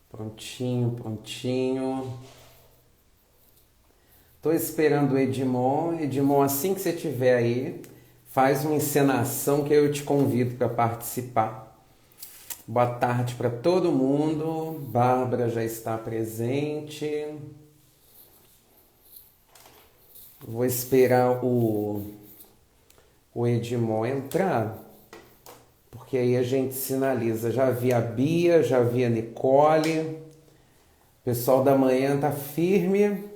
Prontinho, prontinho. Tô esperando o Edmon. Edmon, assim que você estiver aí, faz uma encenação que eu te convido para participar. Boa tarde para todo mundo. Bárbara já está presente. Vou esperar o Edmon entrar, porque aí a gente sinaliza. Já vi a Bia, já vi a Nicole. O pessoal da manhã tá firme.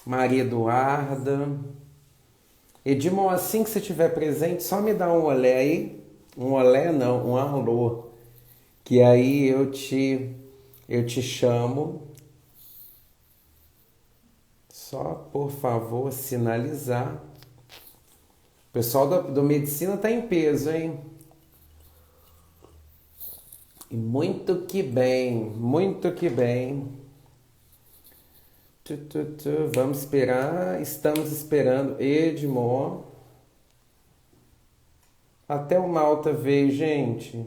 Maria Eduarda. Edmon, assim que você estiver presente, só me dá um olé aí. Um olé não, um alô. Que aí eu te chamo. Só, por favor, sinalizar. O pessoal do Medicina tá em peso, hein? E muito que bem, muito que bem. Vamos esperar, estamos esperando Edmon. Até o Malta veio, gente.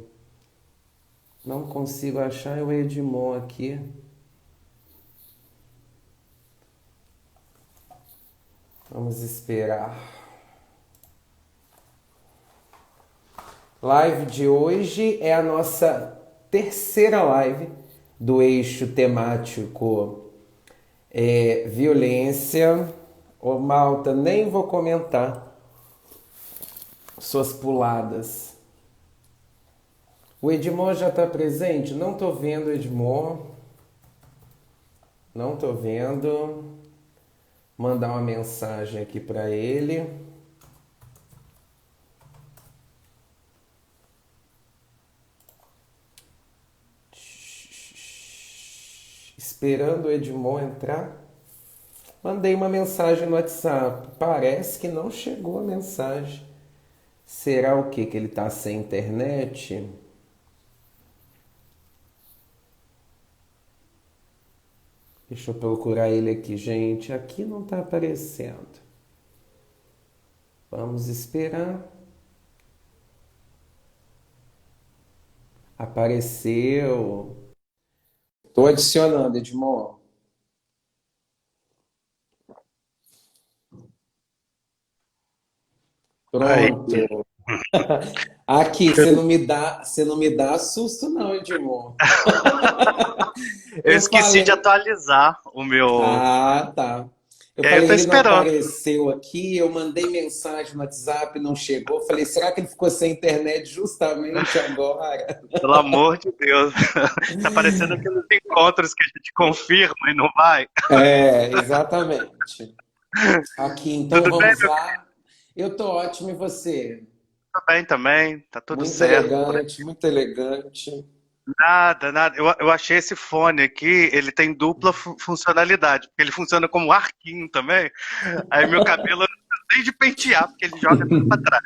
Não consigo achar o Edmon aqui. Vamos esperar. Live de hoje é a nossa terceira live do eixo temático violência. Ô Malta, nem vou comentar suas puladas. O Edmon já está presente? Não tô vendo o Edmon. Não tô vendo. Mandar uma mensagem aqui para ele. Esperando o Edmon entrar. Mandei uma mensagem no WhatsApp. Parece que não chegou a mensagem. Será o quê? Que ele está sem internet? Deixa eu procurar ele aqui, gente. Aqui não está aparecendo. Vamos esperar. Apareceu. Estou adicionando, Edmon. Aí, Pronto. Aqui, você não me dá susto não, Edmon. eu Eu esqueci de falei, atualizar o meu. ah, tá. Eu Eu falei, tô ele não esperando. apareceu aqui, eu mandei mensagem no WhatsApp, não chegou. Falei, será que ele ficou sem internet justamente agora? Pelo amor de Deus. Tá parecendo aqueles encontros que a gente confirma e não vai. É, exatamente. Aqui, então Tudo bem, vamos meu lá. Eu tô ótimo e você? Tá bem também, tá tudo Muito certo por elegante, aqui. muito elegante. Nada, nada. Eu achei esse fone aqui, ele tem dupla funcionalidade, porque ele funciona como arquinho também. Aí meu cabelo eu não preciso nem de pentear, porque ele joga tudo pra trás.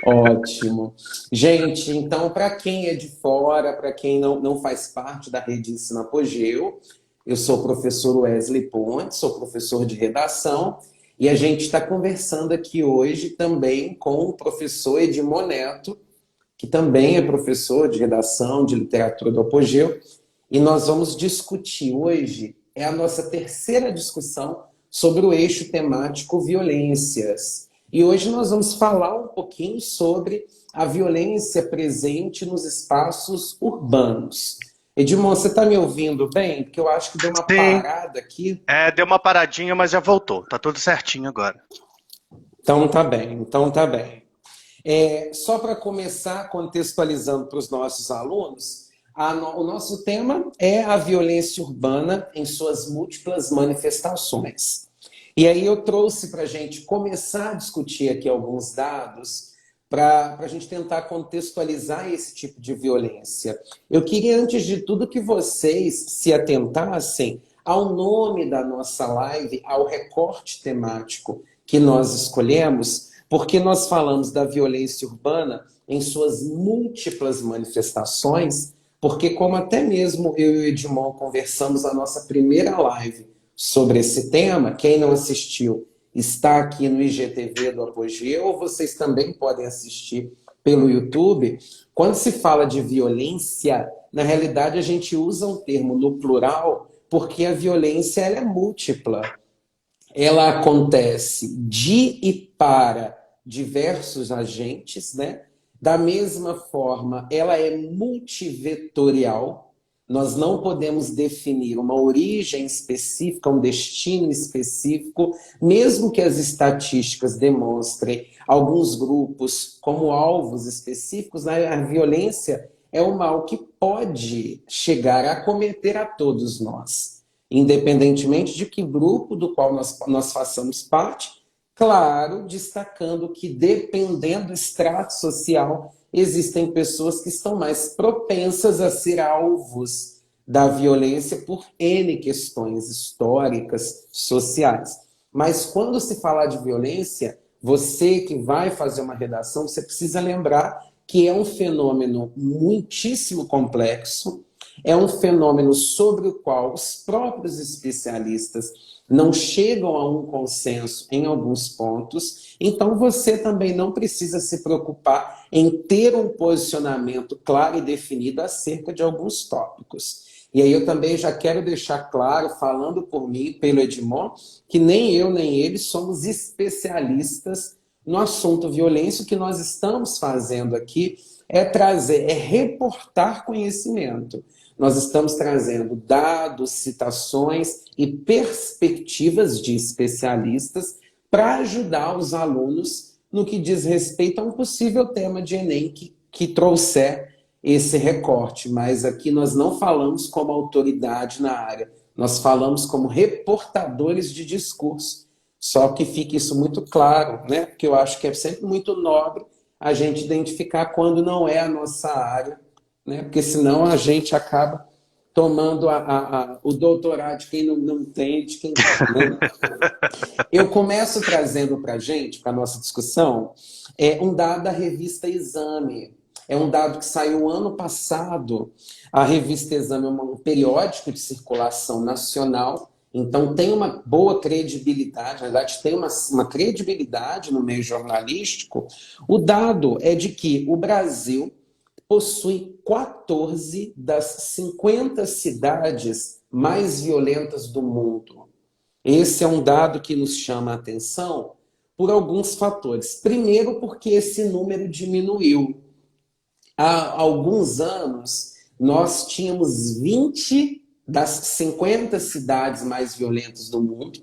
Ótimo. Gente, então, para quem é de fora, para quem não faz parte da rede Ensino Apogeu, eu sou o professor Wesley Pontes, sou professor de redação, e a gente está conversando aqui hoje também com o professor Edmon Neto, que também é professor de redação, de literatura do Apogeu, e nós vamos discutir hoje, é a nossa terceira discussão sobre o eixo temático violências. E hoje nós vamos falar um pouquinho sobre a violência presente nos espaços urbanos. Edmon, você está me ouvindo bem? Porque eu acho que deu uma Sim, parada aqui. deu uma paradinha, mas já voltou. Tá tudo certinho agora. Então tá bem, então tá bem. Só para começar contextualizando para os nossos alunos, o nosso tema é a violência urbana em suas múltiplas manifestações. E aí eu trouxe para a gente começar a discutir aqui alguns dados para a gente tentar contextualizar esse tipo de violência. Eu queria, antes de tudo, que vocês se atentassem ao nome da nossa live, ao recorte temático que nós escolhemos, porque nós falamos da violência urbana em suas múltiplas manifestações, porque como até mesmo eu e o Edmon conversamos na nossa primeira live sobre esse tema, quem não assistiu está aqui no IGTV do Apogeu, ou vocês também podem assistir pelo YouTube, quando se fala de violência, na realidade a gente usa um termo no plural porque a violência ela é múltipla. Ela acontece de e para diversos agentes, né? Da mesma forma, ela é multivetorial. Nós não podemos definir uma origem específica, um destino específico, mesmo que as estatísticas demonstrem alguns grupos como alvos específicos, né? A violência é um mal que pode chegar a acometer a todos nós, independentemente de que grupo do qual nós façamos parte, claro, destacando que, dependendo do extrato social, existem pessoas que estão mais propensas a ser alvos da violência por N questões históricas, sociais. Mas quando se falar de violência, você que vai fazer uma redação, você precisa lembrar que é um fenômeno muitíssimo complexo, é um fenômeno sobre o qual os próprios especialistas não chegam a um consenso em alguns pontos, então você também não precisa se preocupar em ter um posicionamento claro e definido acerca de alguns tópicos. E aí eu também já quero deixar claro, falando por mim, pelo Edmond, que nem eu nem ele somos especialistas no assunto violência. O que nós estamos fazendo aqui é trazer, é reportar conhecimento. Nós estamos trazendo dados, citações e perspectivas de especialistas para ajudar os alunos no que diz respeito a um possível tema de Enem que trouxer esse recorte. Mas aqui nós não falamos como autoridade na área, nós falamos como reportadores de discurso. Só que fique isso muito claro, né? Porque eu acho que é sempre muito nobre a gente identificar quando não é a nossa área, né? Porque senão a gente acaba tomando o doutorado de quem não tem, de quem né? Eu começo trazendo para a gente, para a nossa discussão, um dado da revista Exame. É um dado que saiu ano passado. A revista Exame é um periódico de circulação nacional, então tem uma boa credibilidade, na verdade tem uma credibilidade no meio jornalístico. O dado é de que o Brasil possui 14 das 50 cidades mais violentas do mundo. Esse é um dado que nos chama a atenção por alguns fatores. Primeiro, porque esse número diminuiu. Há alguns anos, nós tínhamos 20 das 50 cidades mais violentas do mundo.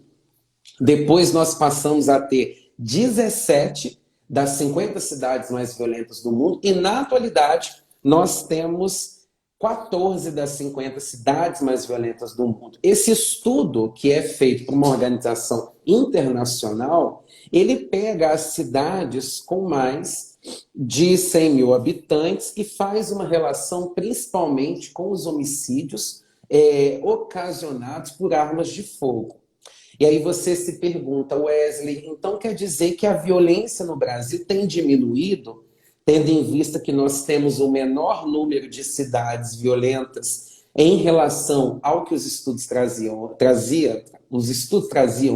Depois nós passamos a ter 17 das 50 cidades mais violentas do mundo. E, na atualidade, nós temos 14 das 50 cidades mais violentas do mundo. Esse estudo, que é feito por uma organização internacional, ele pega as cidades com mais de 100 mil habitantes e faz uma relação principalmente com os homicídios ocasionados por armas de fogo. E aí você se pergunta, Wesley, então quer dizer que a violência no Brasil tem diminuído, tendo em vista que nós temos o menor número de cidades violentas em relação ao que os estudos traziam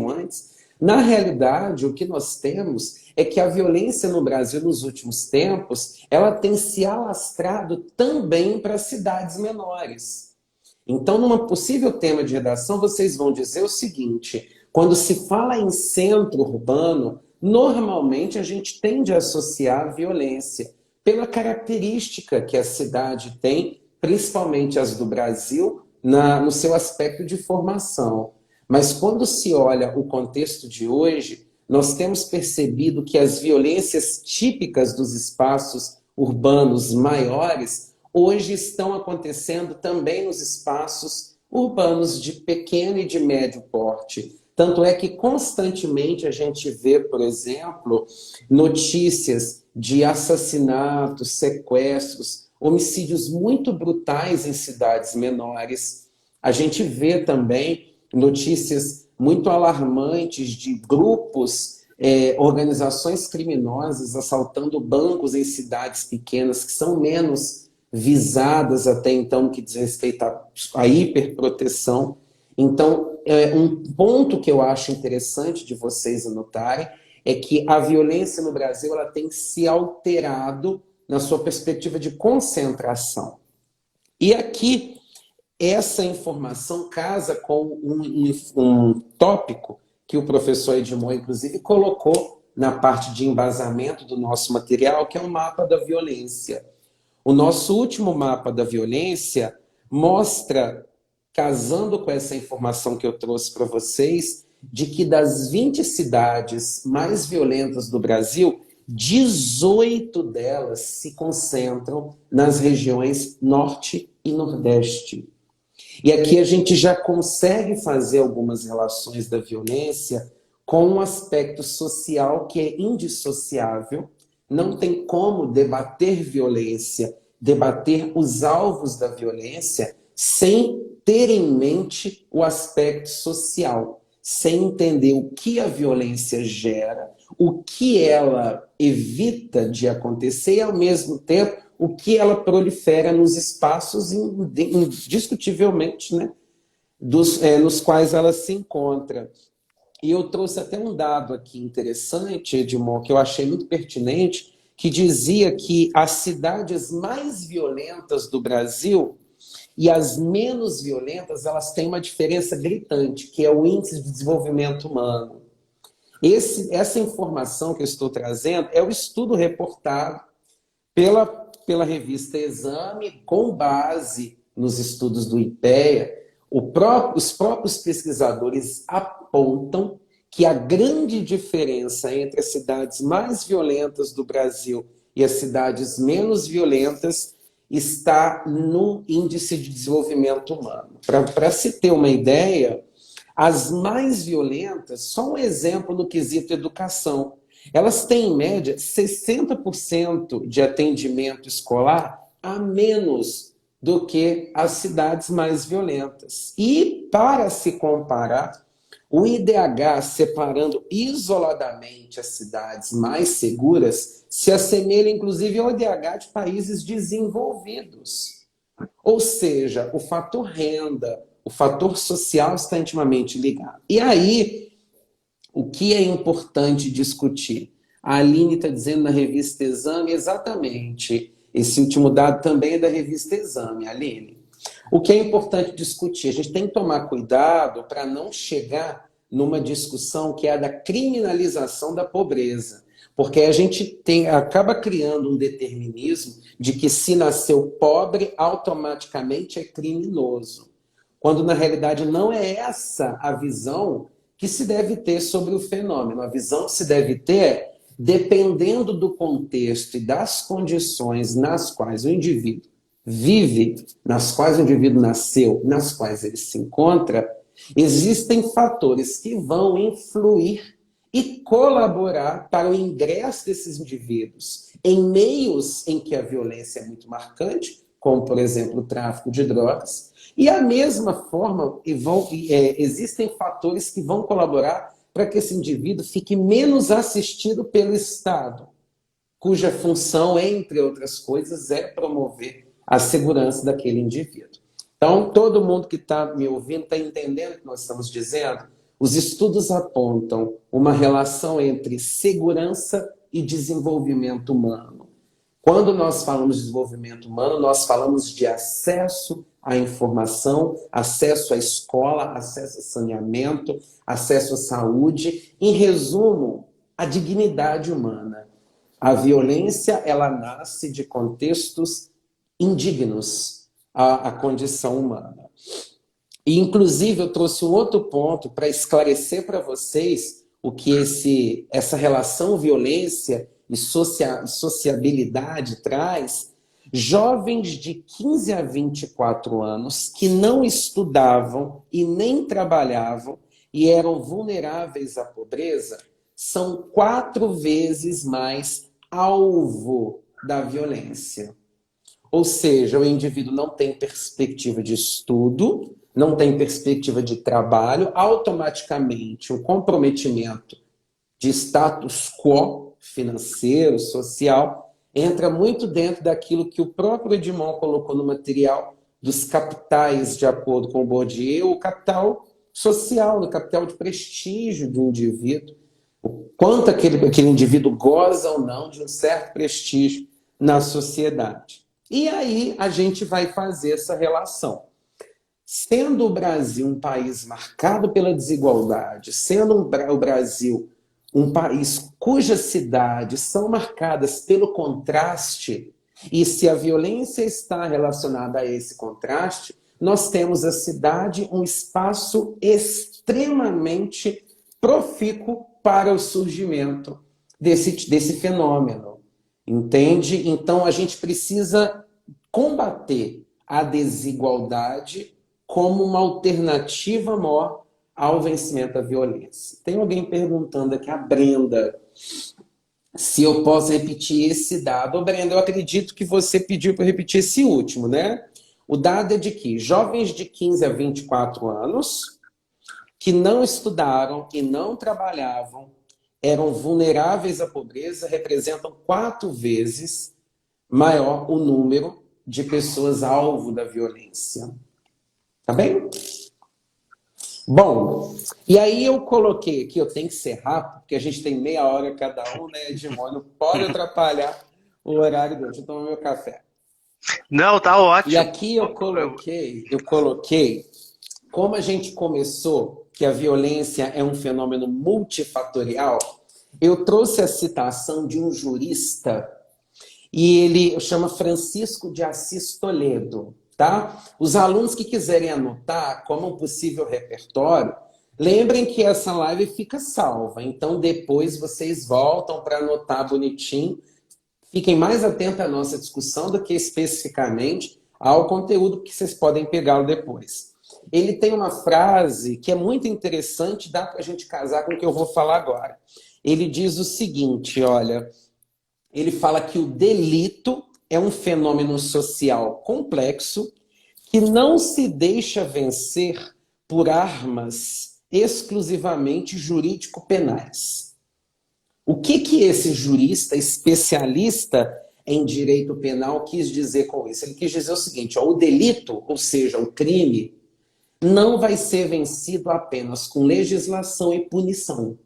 antes? Na realidade, o que nós temos é que a violência no Brasil nos últimos tempos, ela tem se alastrado também para cidades menores. Então, numa possível tema de redação, vocês vão dizer o seguinte: quando se fala em centro urbano, normalmente a gente tende a associar a violência pela característica que a cidade tem, principalmente as do Brasil, no seu aspecto de formação. Mas quando se olha o contexto de hoje, nós temos percebido que as violências típicas dos espaços urbanos maiores hoje estão acontecendo também nos espaços urbanos de pequeno e de médio porte. Tanto é que constantemente a gente vê, por exemplo, notícias de assassinatos, sequestros, homicídios muito brutais em cidades menores. A gente vê também notícias muito alarmantes de grupos, organizações criminosas assaltando bancos em cidades pequenas que são menos visadas até então no que diz respeito à hiperproteção. Então, um ponto que eu acho interessante de vocês anotarem é que a violência no Brasil ela tem se alterado na sua perspectiva de concentração. E aqui, essa informação casa com um tópico que o professor Edmond, inclusive, colocou na parte de embasamento do nosso material, que é o mapa da violência. O nosso último mapa da violência mostra, casando com essa informação que eu trouxe para vocês, de que das 20 cidades mais violentas do Brasil, 18 delas se concentram nas regiões Norte e Nordeste. E aqui a gente já consegue fazer algumas relações da violência com um aspecto social que é indissociável. Não tem como debater violência, debater os alvos da violência, sem ter em mente o aspecto social, sem entender o que a violência gera, o que ela evita de acontecer e, ao mesmo tempo, o que ela prolifera nos espaços indiscutivelmente, né, nos quais ela se encontra. E eu trouxe até um dado aqui interessante, Edmond, que eu achei muito pertinente, que dizia que as cidades mais violentas do Brasil e as menos violentas, elas têm uma diferença gritante, que é o índice de desenvolvimento humano. Essa informação que eu estou trazendo é o estudo reportado pela revista Exame, com base nos estudos do IPEA. Os próprios pesquisadores apontam que a grande diferença entre as cidades mais violentas do Brasil e as cidades menos violentas está no índice de desenvolvimento humano. Para se ter uma ideia, as mais violentas, só um exemplo no quesito educação, elas têm, em média, 60% de atendimento escolar a menos do que as cidades mais violentas. E, para se comparar, o IDH, separando isoladamente as cidades mais seguras, se assemelha, inclusive, ao IDH de países desenvolvidos. Ou seja, o fator renda, o fator social está intimamente ligado. E aí, o que é importante discutir? A Aline está dizendo na revista Exame, exatamente. Esse último dado também é da revista Exame, Aline. O que é importante discutir? A gente tem que tomar cuidado para não chegar numa discussão que é a da criminalização da pobreza. Porque a gente acaba criando um determinismo de que se nasceu pobre, automaticamente é criminoso. Quando, na realidade, não é essa a visão que se deve ter sobre o fenômeno. A visão que se deve ter é, dependendo do contexto e das condições nas quais o indivíduo vive, nas quais o indivíduo nasceu, nas quais ele se encontra, existem fatores que vão influir e colaborar para o ingresso desses indivíduos em meios em que a violência é muito marcante, como, por exemplo, o tráfico de drogas, e, da mesma forma, existem fatores que vão colaborar para que esse indivíduo fique menos assistido pelo Estado, cuja função, entre outras coisas, é promover a segurança daquele indivíduo. Então, todo mundo que está me ouvindo está entendendo o que nós estamos dizendo? Os estudos apontam uma relação entre segurança e desenvolvimento humano. Quando nós falamos de desenvolvimento humano, nós falamos de acesso à informação, acesso à escola, acesso a saneamento, acesso à saúde. Em resumo, a dignidade humana. A violência, ela nasce de contextos indignos à condição humana. E, inclusive, eu trouxe um outro ponto para esclarecer para vocês o que essa relação violência e sociabilidade traz. Jovens de 15 a 24 anos que não estudavam e nem trabalhavam e eram vulneráveis à pobreza são 4 vezes mais alvo da violência. Ou seja, o indivíduo não tem perspectiva de estudo, não tem perspectiva de trabalho, automaticamente o comprometimento de status quo financeiro, social, entra muito dentro daquilo que o próprio Edmond colocou no material dos capitais, de acordo com o Bourdieu, o capital social, o capital de prestígio do indivíduo, o quanto aquele indivíduo goza ou não de um certo prestígio na sociedade. E aí a gente vai fazer essa relação. Sendo o Brasil um país marcado pela desigualdade, sendo o Brasil um país cujas cidades são marcadas pelo contraste, e se a violência está relacionada a esse contraste, nós temos a cidade um espaço extremamente profícuo para o surgimento desse fenômeno. Entende? Então a gente precisa combater a desigualdade como uma alternativa maior ao vencimento da violência. Tem alguém perguntando aqui, a Brenda, se eu posso repetir esse dado. Ô, Brenda, eu acredito que você pediu para repetir esse último, né? O dado é de que jovens de 15 a 24 anos que não estudaram e não trabalhavam, eram vulneráveis à pobreza, representam 4 vezes maior o número de pessoas alvo da violência. Tá bem? Bom, e aí eu coloquei aqui, eu tenho que ser rápido, porque a gente tem meia hora cada um, né, Edmond? Não pode atrapalhar o horário do outro. Deixa eu tomar meu café. Não, tá ótimo. E aqui eu coloquei, como a gente começou, que a violência é um fenômeno multifatorial, eu trouxe a citação de um jurista, e ele chama Francisco de Assis Toledo. Tá? Os alunos que quiserem anotar como um possível repertório, lembrem que essa live fica salva, então depois vocês voltam para anotar bonitinho. Fiquem mais atentos à nossa discussão do que especificamente ao conteúdo que vocês podem pegá-lo depois. Ele tem uma frase que é muito interessante, dá para a gente casar com o que eu vou falar agora. Ele diz o seguinte, olha, ele fala que o delito é um fenômeno social complexo que não se deixa vencer por armas exclusivamente jurídico-penais. O que esse jurista especialista em direito penal quis dizer com isso? Ele quis dizer o seguinte, ó, o delito, ou seja, o crime, não vai ser vencido apenas com legislação e punição,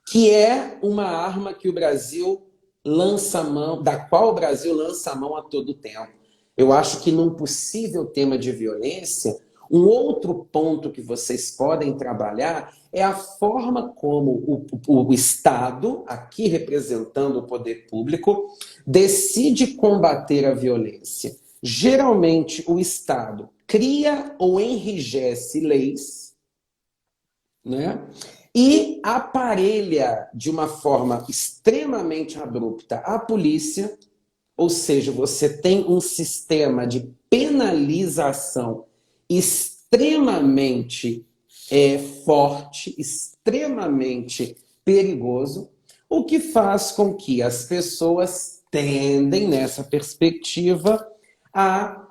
que é uma arma que o Brasil lança a mão, da qual o Brasil lança a mão a todo tempo. Eu acho que num possível tema de violência, um outro ponto que vocês podem trabalhar é a forma como o Estado, aqui representando o poder público, decide combater a violência. Geralmente, o Estado cria ou enrijece leis, né? E aparelha de uma forma extremamente abrupta a polícia, ou seja, você tem um sistema de penalização extremamente forte, extremamente perigoso, o que faz com que as pessoas tendem, nessa perspectiva, a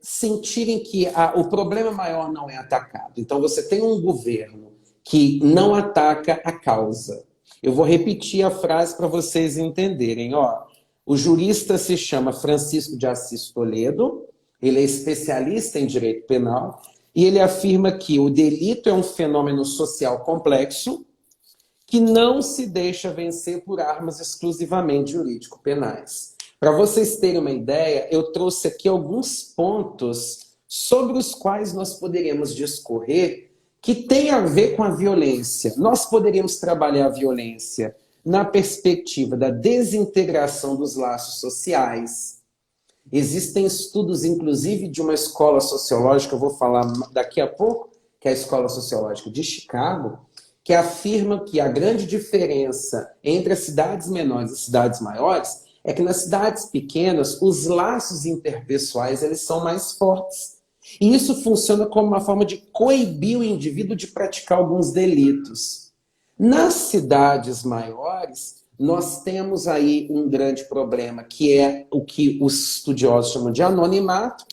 sentirem que o problema maior não é atacado. Então, você tem um governo que não ataca a causa. Eu vou repetir a frase para vocês entenderem. Ó, o jurista se chama Francisco de Assis Toledo, ele é especialista em direito penal, e ele afirma que o delito é um fenômeno social complexo que não se deixa vencer por armas exclusivamente jurídico-penais. Para vocês terem uma ideia, eu trouxe aqui alguns pontos sobre os quais nós poderíamos discorrer que tem a ver com a violência. Nós poderíamos trabalhar a violência na perspectiva da desintegração dos laços sociais. Existem estudos, inclusive, de uma escola sociológica, eu vou falar daqui a pouco, que é a Escola Sociológica de Chicago, que afirma que a grande diferença entre as cidades menores e as cidades maiores é que nas cidades pequenas os laços interpessoais eles são mais fortes. E isso funciona como uma forma de coibir o indivíduo de praticar alguns delitos. Nas cidades maiores, nós temos aí um grande problema, que é o que os estudiosos chamam de anonimato,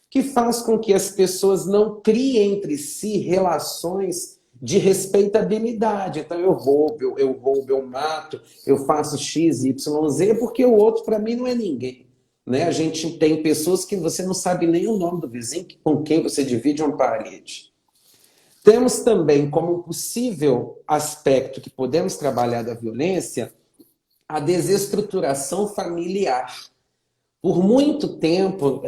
que faz com que as pessoas não criem entre si relações de respeitabilidade. Então eu roubo, eu mato, eu faço X, Y, Z, porque o outro para mim não é ninguém. Né? A gente tem pessoas que você não sabe nem o nome do vizinho com quem você divide uma parede. Temos também como possível aspecto que podemos trabalhar da violência a desestruturação familiar. Por muito tempo,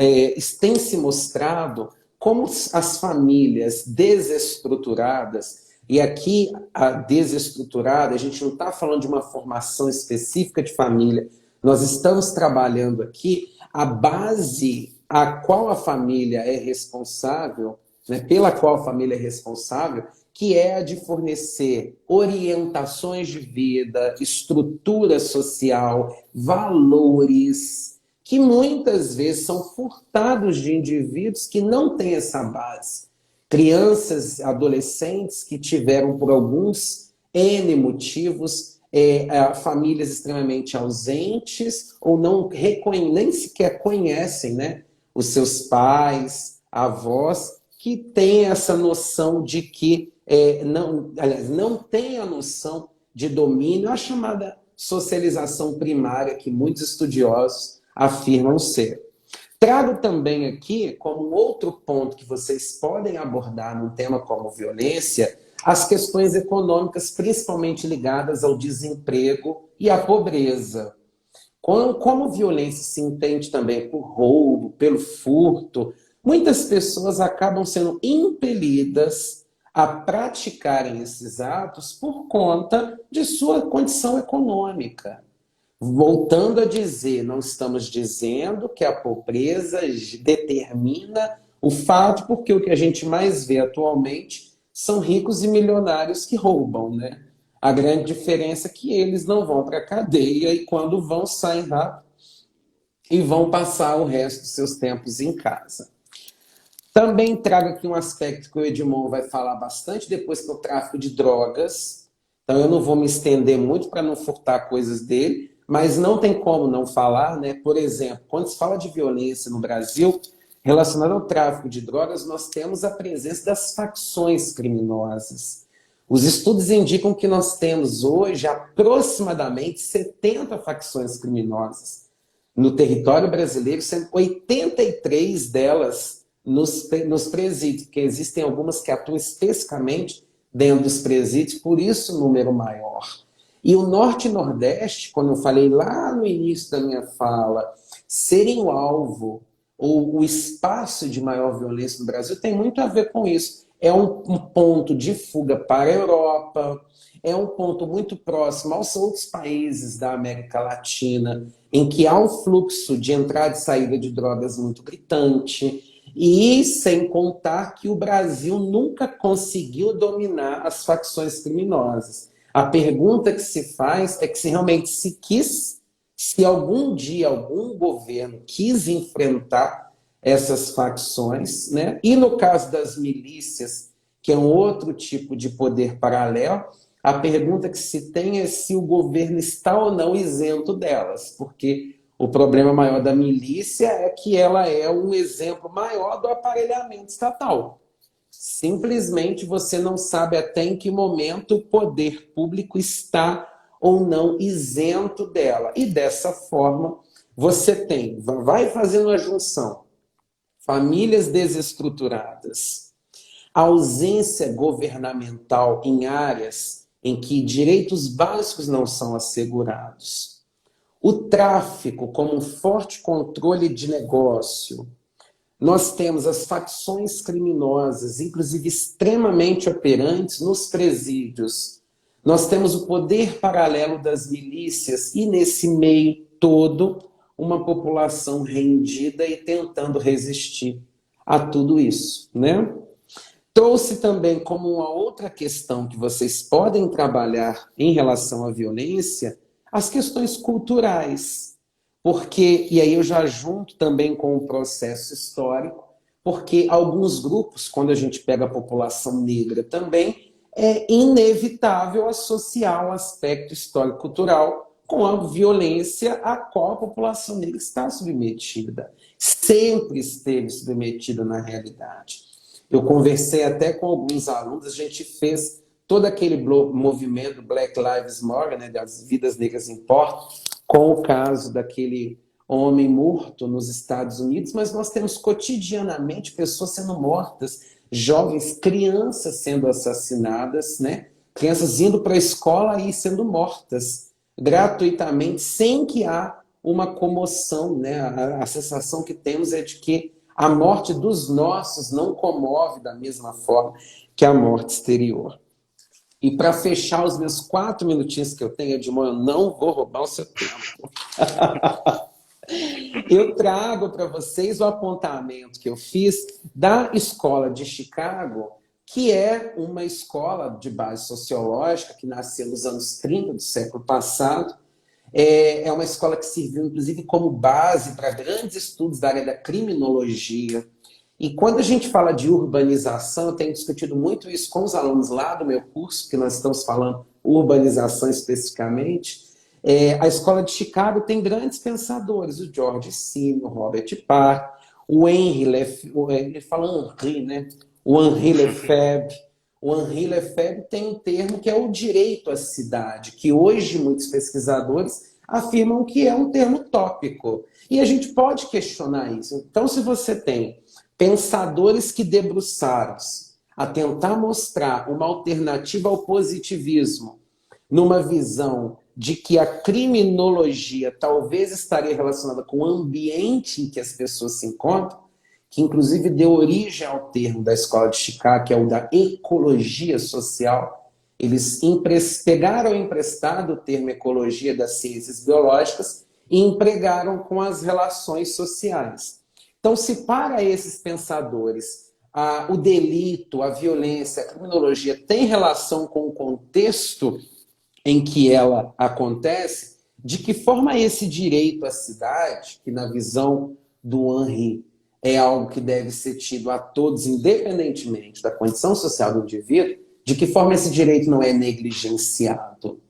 tem se mostrado como as famílias desestruturadas, e aqui a desestruturada, a gente não está falando de uma formação específica de família, nós estamos trabalhando aqui a base a qual a família é responsável, né, pela qual a família é responsável, que é a de fornecer orientações de vida, estrutura social, valores, que muitas vezes são furtados de indivíduos que não têm essa base. Crianças, adolescentes que tiveram, por alguns N motivos, famílias extremamente ausentes ou não nem sequer conhecem, né, os seus pais, avós, que têm essa noção de que não tem a noção de domínio, a chamada socialização primária que muitos estudiosos afirmam ser. Trago também aqui, como outro ponto que vocês podem abordar num tema como violência, as questões econômicas, principalmente ligadas ao desemprego e à pobreza. Como violência se entende também por roubo, pelo furto, muitas pessoas acabam sendo impelidas a praticarem esses atos por conta de sua condição econômica. Voltando a dizer, não estamos dizendo que a pobreza determina o fato, porque o que a gente mais vê atualmente são ricos e milionários que roubam, né? A grande diferença é que eles não vão para a cadeia e quando vão, saem rápido e vão passar o resto dos seus tempos em casa. Também trago aqui um aspecto que o Edmond vai falar bastante depois, que é o tráfico de drogas. Então eu não vou me estender muito para não furtar coisas dele, mas não tem como não falar, né? Por exemplo, quando se fala de violência no Brasil, relacionada ao tráfico de drogas, nós temos a presença das facções criminosas. Os estudos indicam que nós temos hoje aproximadamente 70 facções criminosas no território brasileiro, sendo 83 delas nos presídios, porque existem algumas que atuam especificamente dentro dos presídios, por isso o número maior. E o Norte e Nordeste, quando eu falei lá no início da minha fala, serem o alvo ou o espaço de maior violência no Brasil, tem muito a ver com isso. É um ponto de fuga para a Europa, é um ponto muito próximo aos outros países da América Latina, em que há um fluxo de entrada e saída de drogas muito gritante, e sem contar que o Brasil nunca conseguiu dominar as facções criminosas. A pergunta que se faz é que se realmente se quis, se algum dia algum governo quis enfrentar essas facções, né? E no caso das milícias, que é um outro tipo de poder paralelo, a pergunta que se tem é se o governo está ou não isento delas, porque o problema maior da milícia é que ela é um exemplo maior do aparelhamento estatal. Simplesmente você não sabe até em que momento o poder público está ou não isento dela. E dessa forma, você vai fazendo a junção. Famílias desestruturadas, ausência governamental em áreas em que direitos básicos não são assegurados, o tráfico como um forte controle de negócio. Nós temos as facções criminosas, inclusive extremamente operantes, nos presídios. Nós temos o poder paralelo das milícias e, nesse meio todo, uma população rendida e tentando resistir a tudo isso, né? Trouxe também como uma outra questão que vocês podem trabalhar em relação à violência, as questões culturais. Porque, e aí eu já junto também com o processo histórico, porque alguns grupos, quando a gente pega a população negra também, é inevitável associar o aspecto histórico-cultural com a violência a qual a população negra está submetida. Sempre esteve submetida na realidade. Eu conversei até com alguns alunos, a gente fez todo aquele movimento Black Lives Matter, né, das vidas negras importam, com o caso daquele homem morto nos Estados Unidos, mas nós temos cotidianamente pessoas sendo mortas, jovens, crianças sendo assassinadas, né? Crianças indo para a escola e sendo mortas. gratuitamente, sem que há uma comoção, né? A sensação que temos é de que a morte dos nossos não comove da mesma forma que a morte exterior. E para fechar os meus 4 minutinhos que eu tenho, Edmond, eu não vou roubar o seu tempo. Eu trago para vocês o apontamento que eu fiz da Escola de Chicago, que é uma escola de base sociológica que nasceu nos anos 30 do século passado. É uma escola que serviu, inclusive, como base para grandes estudos da área da criminologia. E quando a gente fala de urbanização, eu tenho discutido muito isso com os alunos lá do meu curso, que nós estamos falando urbanização especificamente. A Escola de Chicago tem grandes pensadores, o George Simeon, o Robert Parr, o Henri Lefebvre, ele fala Henri, né? O Henri Lefebvre. O Henri Lefebvre tem um termo que é o direito à cidade, que hoje muitos pesquisadores afirmam que é um termo tópico. E a gente pode questionar isso. Então, se você tem pensadores que debruçaram-se a tentar mostrar uma alternativa ao positivismo, numa visão de que a criminologia talvez estaria relacionada com o ambiente em que as pessoas se encontram, que inclusive deu origem ao termo da Escola de Chicago, que é o da ecologia social. Eles pegaram emprestado o termo ecologia das ciências biológicas e empregaram com as relações sociais. Então, se para esses pensadores o delito, a violência, a criminologia tem relação com o contexto em que ela acontece, de que forma esse direito à cidade, que na visão do Henri é algo que deve ser tido a todos, independentemente da condição social do indivíduo, de que forma esse direito não é negligenciado.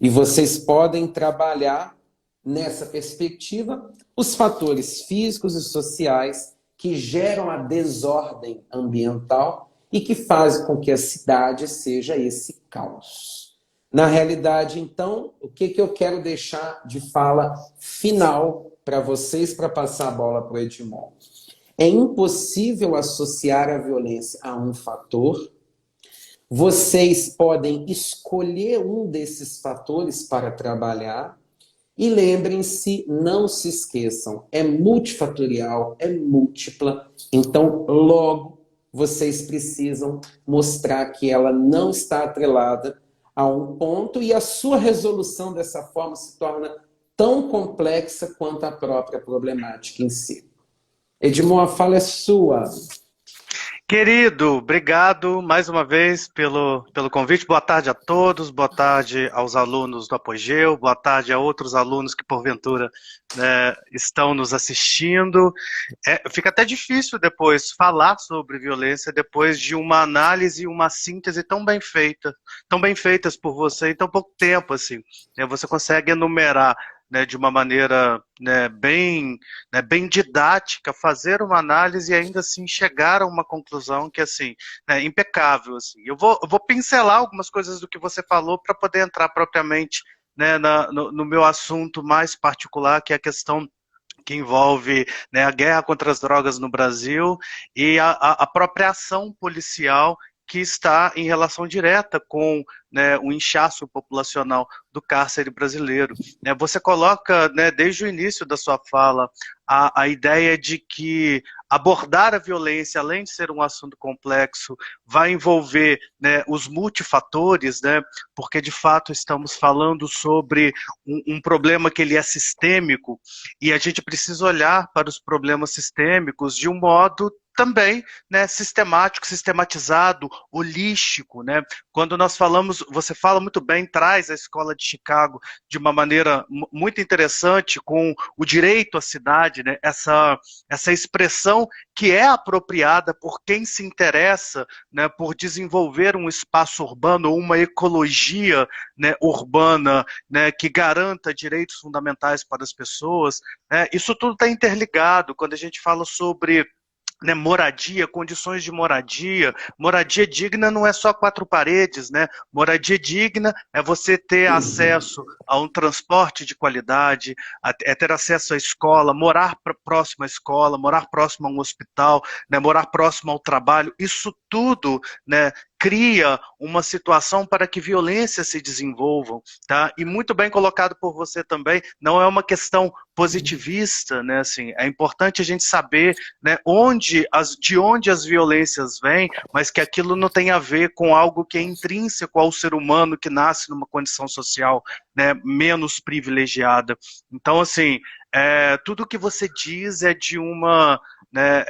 E vocês podem trabalhar nessa perspectiva os fatores físicos e sociais que geram a desordem ambiental e que fazem com que a cidade seja esse caos. Na realidade, então, o que eu quero deixar de fala final para vocês, para passar a bola para o Edmond? É impossível associar a violência a um fator. Vocês podem escolher um desses fatores para trabalhar. E lembrem-se, não se esqueçam, é multifatorial, é múltipla. Então, logo, vocês precisam mostrar que ela não está atrelada a um ponto e a sua resolução dessa forma se torna tão complexa quanto a própria problemática em si. Edmond, a fala é sua. Querido, obrigado mais uma vez pelo convite. Boa tarde a todos, boa tarde aos alunos do Apogeu, boa tarde a outros alunos que porventura, né, estão nos assistindo. Fica até difícil depois falar sobre violência depois de uma análise e uma síntese tão bem feitas por você em tão pouco tempo, assim. Você consegue enumerar, né, de uma maneira, né, bem didática, fazer uma análise e ainda assim chegar a uma conclusão que, assim, né, impecável. Assim. Eu vou pincelar algumas coisas do que você falou para poder entrar propriamente, né, no meu assunto mais particular, que é a questão que envolve, né, a guerra contra as drogas no Brasil e a própria ação policial que está em relação direta com, né, o inchaço populacional do cárcere brasileiro. Você coloca, né, desde o início da sua fala a ideia de que abordar a violência, além de ser um assunto complexo, vai envolver, né, os multifatores, né, porque de fato estamos falando sobre um problema que ele é sistêmico e a gente precisa olhar para os problemas sistêmicos de um modo também, né, sistemático, sistematizado, holístico, né? Quando nós falamos, você fala muito bem, traz a Escola de Chicago de uma maneira muito interessante com o direito à cidade, né? Essa expressão que é apropriada por quem se interessa, né, por desenvolver um espaço urbano ou uma ecologia, né, urbana, né, que garanta direitos fundamentais para as pessoas, né? Isso tudo está interligado. Quando a gente fala sobre, né, moradia, condições de moradia. Moradia digna não é só 4 paredes, né? Moradia digna é você ter acesso a um transporte de qualidade, é ter acesso à escola, morar próximo à escola, morar próximo a um hospital, né, morar próximo ao trabalho. Isso tudo, né, cria uma situação para que violências se desenvolvam, tá? E muito bem colocado por você também, não é uma questão positivista, né? Assim, é importante a gente saber, né, de onde as violências vêm, mas que aquilo não tem a ver com algo que é intrínseco ao ser humano que nasce numa condição social, né, menos privilegiada. Então, assim, tudo que você diz é de uma, né,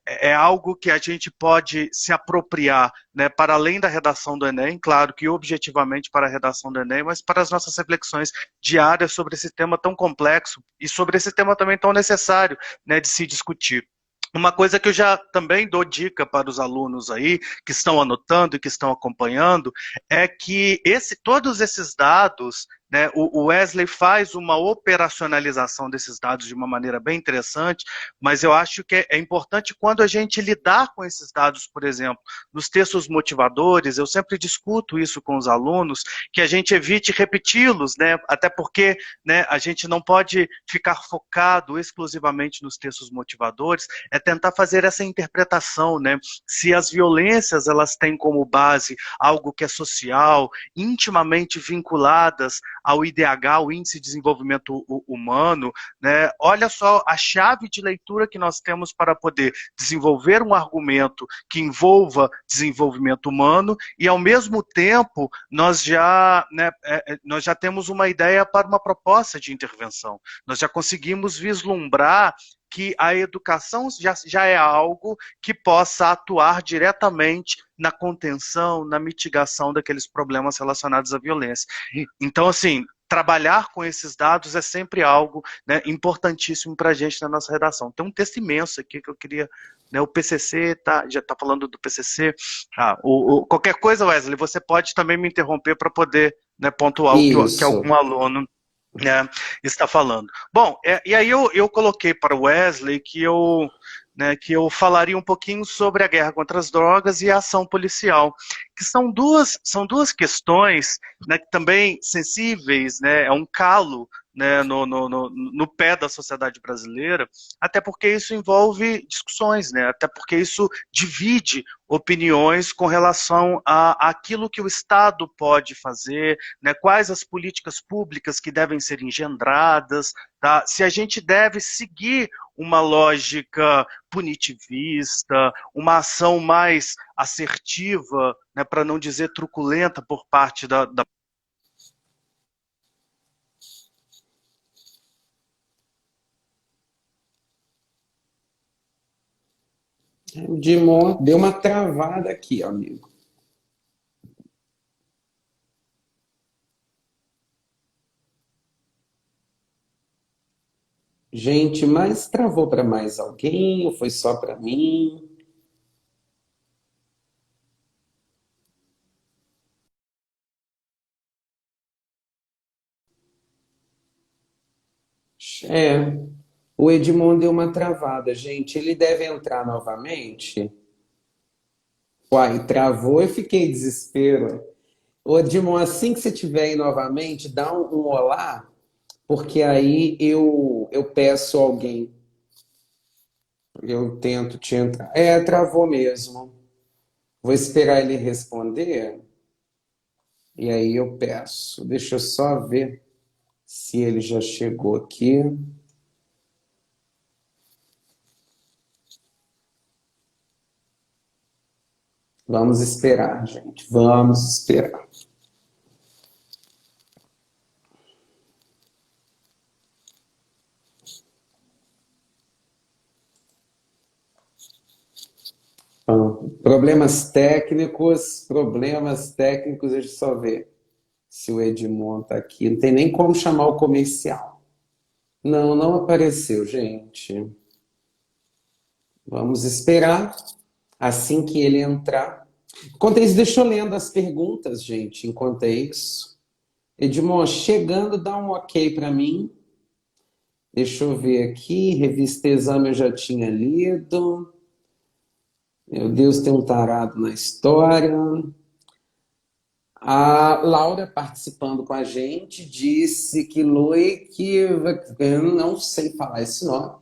é algo que a gente pode se apropriar, né, para além da redação do Enem, claro que objetivamente para a redação do Enem, mas para as nossas reflexões diárias sobre esse tema tão complexo e sobre esse tema também tão necessário, né, de se discutir. Uma coisa que eu já também dou dica para os alunos aí, que estão anotando e que estão acompanhando, é que todos esses dados, né, o Wesley faz uma operacionalização desses dados de uma maneira bem interessante, mas eu acho que é importante quando a gente lidar com esses dados, por exemplo, nos textos motivadores, eu sempre discuto isso com os alunos, que a gente evite repeti-los, né, até porque, né, a gente não pode ficar focado exclusivamente nos textos motivadores, é tentar fazer essa interpretação, né, se as violências elas têm como base algo que é social, intimamente vinculadas ao IDH, o Índice de Desenvolvimento Humano, né? Olha só a chave de leitura que nós temos para poder desenvolver um argumento que envolva desenvolvimento humano e, ao mesmo tempo, nós já temos uma ideia para uma proposta de intervenção. Nós já conseguimos vislumbrar que a educação já é algo que possa atuar diretamente na contenção, na mitigação daqueles problemas relacionados à violência. Então, assim, trabalhar com esses dados é sempre algo, né, importantíssimo para a gente na nossa redação. Tem um texto imenso aqui que eu queria, né, o PCC, já está falando do PCC. Qualquer coisa, Wesley, você pode também me interromper para poder, né, pontuar o que algum Isso. aluno, né, está falando. Bom, e aí eu coloquei para o Wesley que eu falaria um pouquinho sobre a guerra contra as drogas e a ação policial, que são duas questões, né, também sensíveis, né, é um calo, né, no pé da sociedade brasileira, até porque isso envolve discussões, né, até porque isso divide opiniões com relação a aquilo que o Estado pode fazer, né, quais as políticas públicas que devem ser engendradas, tá? Se a gente deve seguir uma lógica punitivista, uma ação mais assertiva, né, para não dizer truculenta por parte da O Dimon deu uma travada aqui, amigo. Gente, mas travou para mais alguém ou foi só para mim? É, o Edmond deu uma travada, gente. Ele deve entrar novamente? Uai, travou e fiquei em desespero. Ô, Edmond, assim que você estiver aí novamente, dá um olá, porque aí eu peço alguém. Eu tento te entrar. É, travou mesmo. Vou esperar ele responder e aí eu peço. Deixa eu só ver se ele já chegou aqui. Vamos esperar, gente. Vamos esperar. Então, problemas técnicos, deixa eu só ver se o Edmond está aqui. Não tem nem como chamar o comercial. Não, não apareceu, gente. Vamos esperar assim que ele entrar. Enquanto isso, deixa eu lendo as perguntas, gente. Enquanto é isso. Edmond, chegando, dá um ok para mim. Deixa eu ver aqui. Revista Exame eu já tinha lido. Meu Deus, tem um tarado na história. A Laura, participando com a gente, disse que Loic, eu não sei falar esse nome,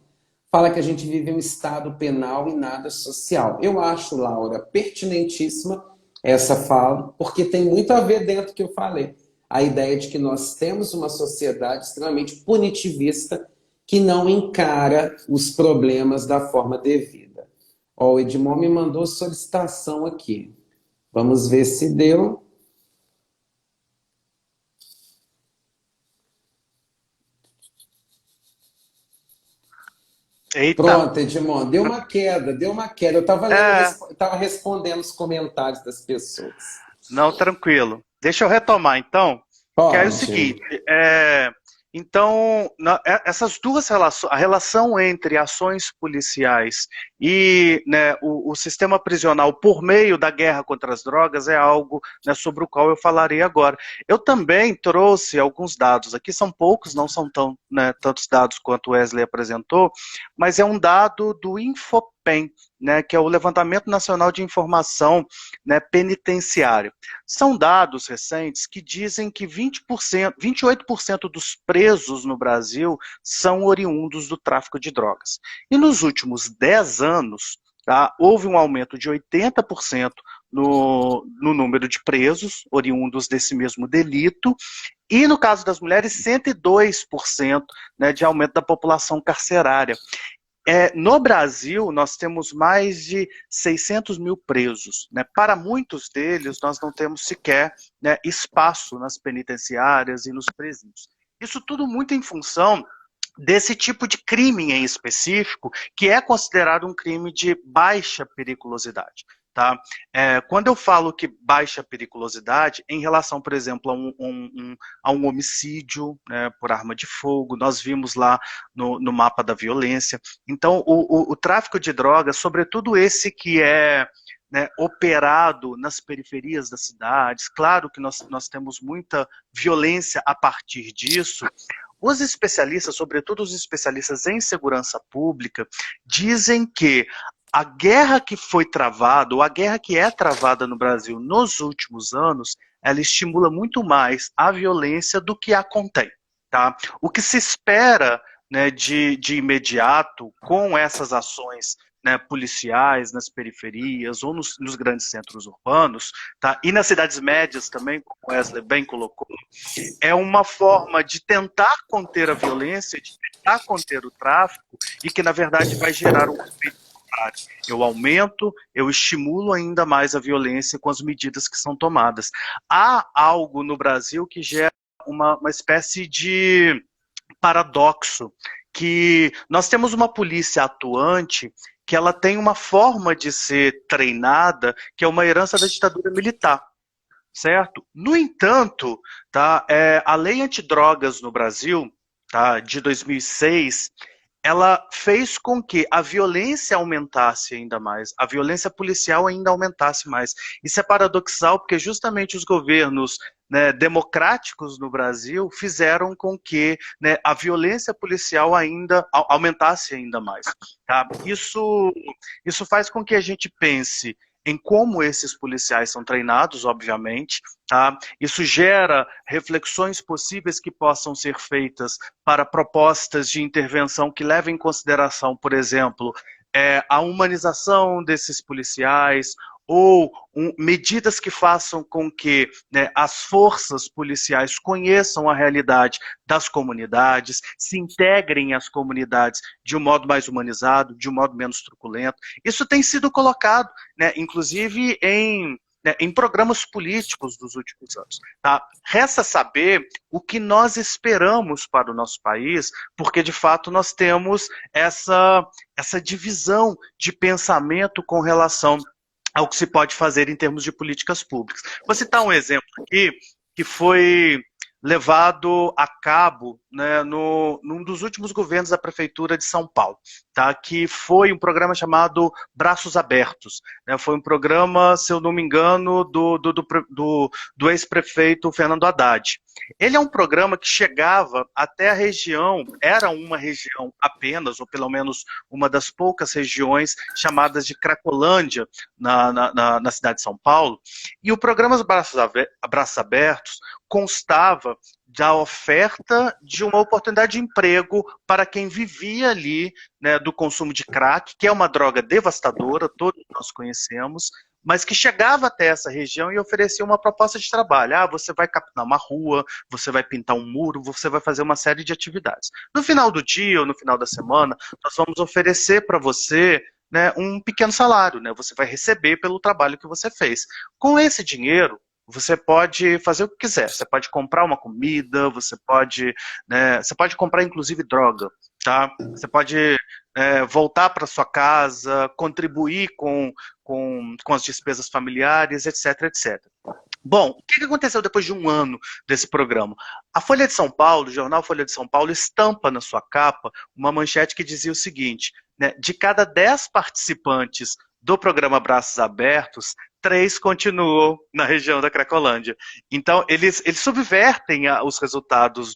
fala que a gente vive um estado penal e nada social. Eu acho, Laura, pertinentíssima essa fala, porque tem muito a ver dentro do que eu falei. A ideia de que nós temos uma sociedade extremamente punitivista que não encara os problemas da forma devida. Ó, o Edmond me mandou solicitação aqui. Vamos ver se deu. Eita. Pronto, Edmond, deu uma queda, deu uma queda. Eu estava É, estava respondendo os comentários das pessoas. não, tranquilo. Deixa eu retomar, então, que aí é o seguinte, Pode. então, essas duas relações, a relação entre ações policiais e, né, o sistema prisional por meio da guerra contra as drogas é algo, né, sobre o qual eu falarei agora. Eu também trouxe alguns dados aqui, são poucos, não são tão, né, tantos dados quanto o Wesley apresentou, mas é um dado do Infopem, né, que é o Levantamento Nacional de Informação, né, Penitenciário. São dados recentes que dizem que 20%, 28% dos presos no Brasil são oriundos do tráfico de drogas. E nos últimos 10 anos, tá, houve um aumento de 80% no número de presos oriundos desse mesmo delito, e no caso das mulheres, 102%, né, de aumento da população carcerária. No Brasil, nós temos mais de 600 mil presos, né? Para muitos deles, nós não temos sequer, né, espaço nas penitenciárias e nos presídios. Isso tudo muito em função desse tipo de crime em específico, que é considerado um crime de baixa periculosidade. Tá? Quando eu falo que baixa periculosidade, em relação, por exemplo, a um homicídio, né, por arma de fogo, nós vimos lá no mapa da violência. Então, o tráfico de drogas, sobretudo esse que é, né, operado nas periferias das cidades, claro que nós temos muita violência a partir disso. Os especialistas, sobretudo os especialistas em segurança pública, dizem que a guerra que foi travada, ou a guerra que é travada no Brasil nos últimos anos, ela estimula muito mais a violência do que a contém. Tá? O que se espera, né, de imediato com essas ações, né, policiais nas periferias ou nos grandes centros urbanos, tá? E nas cidades médias também, como o Wesley bem colocou, é uma forma de tentar conter a violência, de tentar conter o tráfico, e que, na verdade, vai gerar um efeito contrário. Eu aumento, eu estimulo ainda mais a violência com as medidas que são tomadas. Há algo no Brasil que gera uma espécie de paradoxo, que nós temos uma polícia atuante que ela tem uma forma de ser treinada, que é uma herança da ditadura militar. Certo? No entanto, tá, a lei antidrogas no Brasil, tá, de 2006, ela fez com que a violência aumentasse ainda mais, a violência policial ainda aumentasse mais. Isso é paradoxal porque justamente os governos, né, democráticos no Brasil fizeram com que, né, a violência policial ainda aumentasse ainda mais. Tá? Isso faz com que a gente pense em como esses policiais são treinados, obviamente, tá? Isso gera reflexões possíveis que possam ser feitas para propostas de intervenção que levem em consideração, por exemplo, a humanização desses policiais, ou medidas que façam com que, né, as forças policiais conheçam a realidade das comunidades, se integrem às comunidades de um modo mais humanizado, de um modo menos truculento. Isso tem sido colocado, né, inclusive em programas políticos dos últimos anos. Tá? Resta saber o que nós esperamos para o nosso país, porque de fato nós temos essa divisão de pensamento com relação ao que se pode fazer em termos de políticas públicas. Vou citar um exemplo aqui que foi levado a cabo, né, num dos últimos governos da Prefeitura de São Paulo, tá, que foi um programa chamado Braços Abertos. Né, foi um programa, se eu não me engano, do ex-prefeito Fernando Haddad. Ele é um programa que chegava até a região, era uma região apenas, ou pelo menos uma das poucas regiões chamadas de Cracolândia, na cidade de São Paulo, e o programa Braços Abertos constava da oferta de uma oportunidade de emprego para quem vivia ali, né, do consumo de crack, que é uma droga devastadora, todos nós conhecemos, mas que chegava até essa região e oferecia uma proposta de trabalho. Ah, você vai capinar uma rua, você vai pintar um muro, você vai fazer uma série de atividades. No final do dia ou no final da semana, nós vamos oferecer para você, né, um pequeno salário, né? Você vai receber pelo trabalho que você fez. Com esse dinheiro, você pode fazer o que quiser. Você pode comprar uma comida, você pode, né, você pode comprar inclusive droga, tá? Você pode voltar para sua casa, contribuir com as despesas familiares, etc, etc. Bom, o que aconteceu depois de um ano desse programa? A Folha de São Paulo, o jornal Folha de São Paulo, estampa na sua capa uma manchete que dizia o seguinte, né, de cada 10 participantes do programa Braços Abertos, 3 continuam na região da Cracolândia. Então, eles subvertem os resultados